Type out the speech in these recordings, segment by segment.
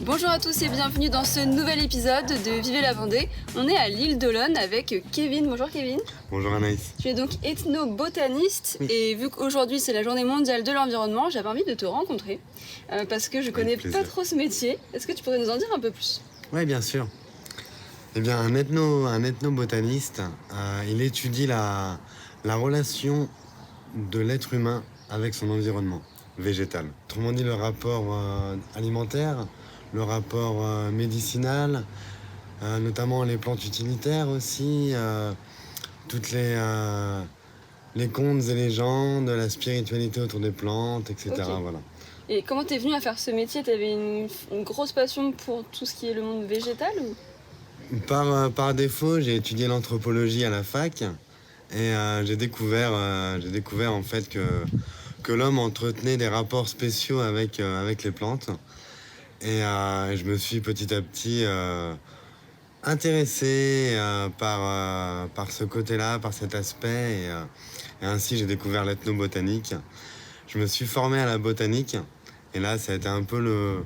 Bonjour à tous et bienvenue dans ce nouvel épisode de Vivez la Vendée. On est à l'île d'Olonne avec Kevin. Bonjour Kevin. Bonjour Anaïs. Tu es donc ethnobotaniste et vu qu'aujourd'hui c'est la journée mondiale de l'environnement, j'avais envie de te rencontrer parce que je connais pas trop ce métier. Est-ce que tu pourrais nous en dire un peu plus? Oui, bien sûr. Eh bien, un ethnobotaniste, il étudie la relation de l'être humain avec son environnement végétal. Autrement dit, le rapport alimentaire, le rapport médicinal, notamment les plantes utilitaires aussi, toutes les contes et légendes, la spiritualité autour des plantes, etc. Okay. Voilà. Et comment t'es venu à faire ce métier? T'avais une grosse passion pour tout ce qui est le monde végétal ou... Par défaut, j'ai étudié l'anthropologie à la fac et j'ai découvert en fait que l'homme entretenait des rapports spéciaux avec les plantes. Et je me suis petit à petit intéressé par ce côté-là, par cet aspect. Et ainsi, j'ai découvert l'ethnobotanique. Je me suis formé à la botanique. Et là, ça a été un peu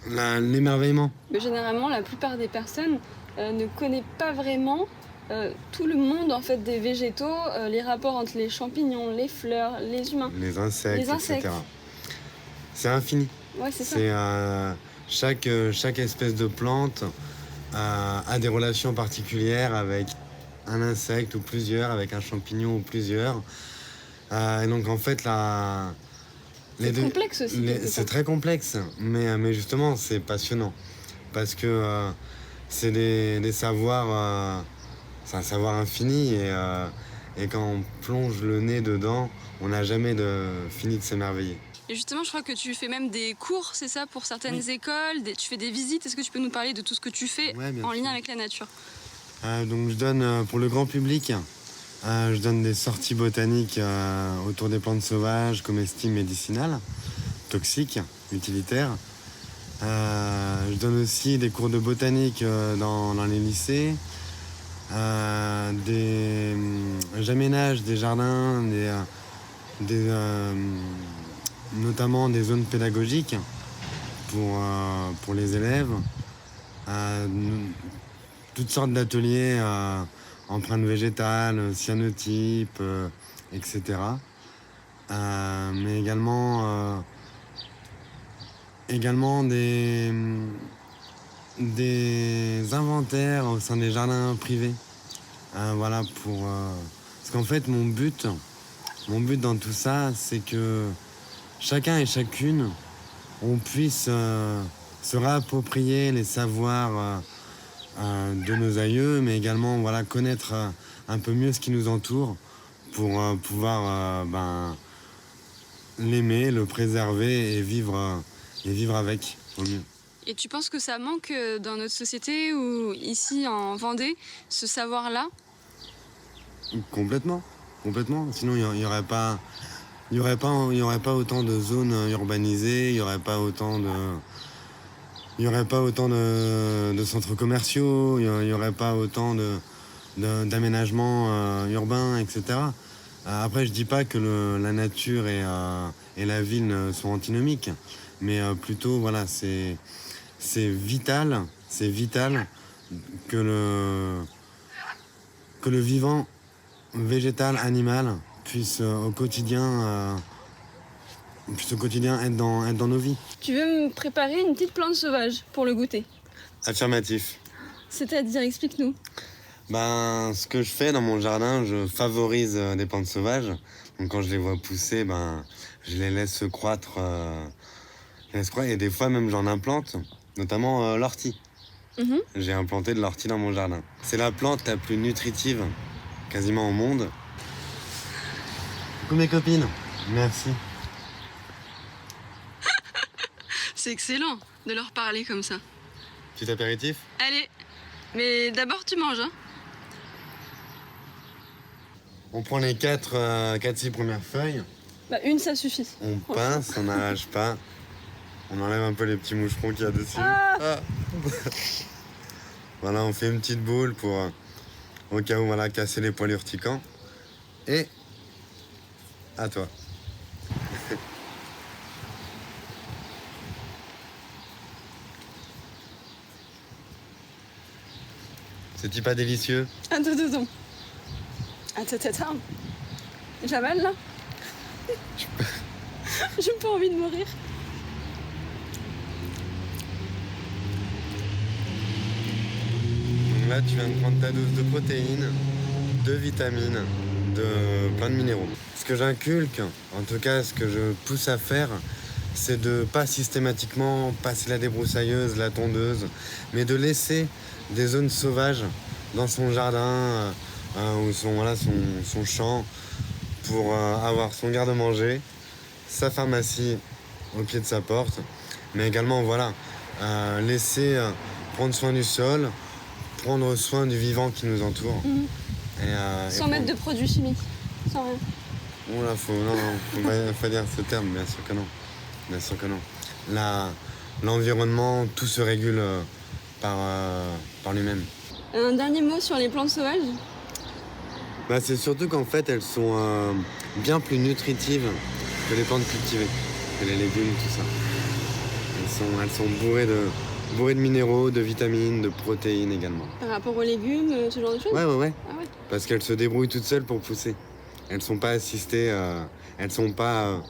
l'émerveillement. Mais généralement, la plupart des personnes ne connaissent pas vraiment tout le monde en fait des végétaux, les rapports entre les champignons, les fleurs, les humains, les insectes. Etc. C'est infini. Ouais, c'est ça. Chaque espèce de plante a des relations particulières avec un insecte ou plusieurs, avec un champignon ou plusieurs. Et donc en fait, c'est complexe aussi. C'est très complexe, mais justement, c'est passionnant. Parce que c'est des savoirs, c'est un savoir infini. Et quand on plonge le nez dedans, on n'a jamais fini de s'émerveiller. Et justement, je crois que tu fais même des cours, c'est ça, pour certaines écoles, tu fais des visites. Est-ce que tu peux nous parler de tout ce que tu fais en lien avec la nature? Donc je donne, pour le grand public, je donne des sorties botaniques autour des plantes sauvages, comestibles, médicinales, toxiques, utilitaires. Je donne aussi des cours de botanique dans les lycées. J'aménage des jardins, notamment des zones pédagogiques pour les élèves. Toutes sortes d'ateliers empreintes végétales, cyanotypes, etc. Mais également des inventaires au sein des jardins privés. Voilà, parce qu'en fait, mon but dans tout ça, c'est que chacun et chacune, on puisse se réapproprier les savoirs de nos aïeux, mais également connaître un peu mieux ce qui nous entoure pour pouvoir l'aimer, le préserver et vivre avec au mieux. Et tu penses que ça manque dans notre société ou ici en Vendée, ce savoir-là? Complètement. Sinon, il y aurait pas autant de zones urbanisées, il y aurait pas autant de centres commerciaux, il n'y aurait pas autant d'aménagements urbains, etc. Après, je dis pas que la nature et la ville sont antinomiques, mais plutôt, voilà, c'est vital que le vivant, végétal, animal, puisse au quotidien être dans nos vies. Tu veux me préparer une petite plante sauvage pour le goûter? Affirmatif. C'est-à-dire, explique-nous. Ce que je fais dans mon jardin, je favorise des plantes sauvages. Donc quand je les vois pousser, je les laisse croître. Et des fois même j'en implante, notamment l'ortie. J'ai implanté de l'ortie dans mon jardin. C'est la plante la plus nutritive quasiment au monde. Coucou mes copines. Merci. C'est excellent de leur parler comme ça. Petit apéritif? Allez, mais d'abord tu manges, hein? On prend les 4-6 premières feuilles. Une, ça suffit. On pince, on n'arrache pas. On enlève un peu les petits moucherons qu'il y a dessus. Voilà, on fait une petite boule pour, au cas où, casser les poils urticants. Et à toi. C'est-il pas délicieux? Attends. J'ai mal là. J'ai pas envie de mourir. Donc là, tu viens de prendre ta dose de protéines, de vitamines, de plein de minéraux. Ce que j'inculque, en tout cas ce que je pousse à faire, c'est de pas systématiquement passer la débroussailleuse, la tondeuse, mais de laisser des zones sauvages dans son jardin ou son champ pour avoir son garde-manger, sa pharmacie au pied de sa porte, mais également laisser prendre soin du sol, prendre soin du vivant qui nous entoure. Sans mettre de produits chimiques. Sans rien. Bon là, faut pas dire ce terme, bien sûr que non. Bien sûr que non. L'environnement, tout se régule par lui-même. Un dernier mot sur les plantes sauvages? C'est surtout qu'en fait, elles sont bien plus nutritives que les plantes cultivées, que les légumes, tout ça. Elles sont bourrées de minéraux, de vitamines, de protéines également. Par rapport aux légumes, ce genre de choses? Ouais. Ah ouais. Parce qu'elles se débrouillent toutes seules pour pousser. Elles sont pas assistées, elles sont pas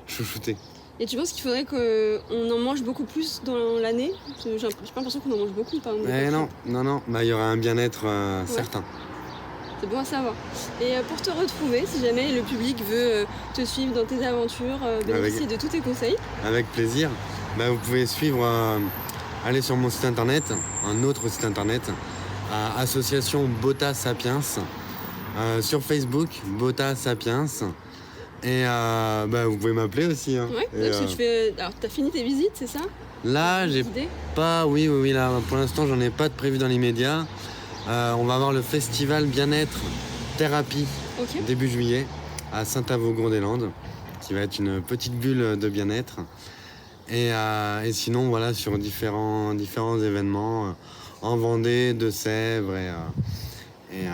chouchoutées. Et tu penses qu'il faudrait qu'on en mange beaucoup plus dans l'année? J'ai pas l'impression qu'on en mange beaucoup, par exemple. Non. Il y aura un bien-être certain. C'est bon à savoir. Et pour te retrouver, si jamais le public veut te suivre dans tes aventures, bénéficier de tous tes conseils. Avec plaisir. Vous pouvez suivre, aller sur mon site internet, un autre site internet, association Bota Sapiens, sur Facebook, Bota Sapiens. Et vous pouvez m'appeler aussi. Hein. Ouais, parce que tu fais. Alors, t'as fini tes visites, c'est ça? Là, j'ai pas. Oui, là, pour l'instant, j'en ai pas de prévu dans l'immédiat. On va avoir le festival Bien-être Thérapie début juillet à Saint-Avold-Gourdelandes, qui va être une petite bulle de bien-être. Et sinon, voilà, sur différents événements en Vendée, Deux-Sèvres et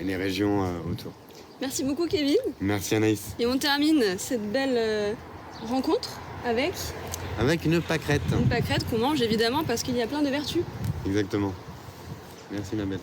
les régions autour. Merci beaucoup, Kevin. Merci, Anaïs. Et on termine cette belle rencontre avec une pâquerette. Une pâquerette qu'on mange évidemment parce qu'il y a plein de vertus. Exactement. Merci, ma belle.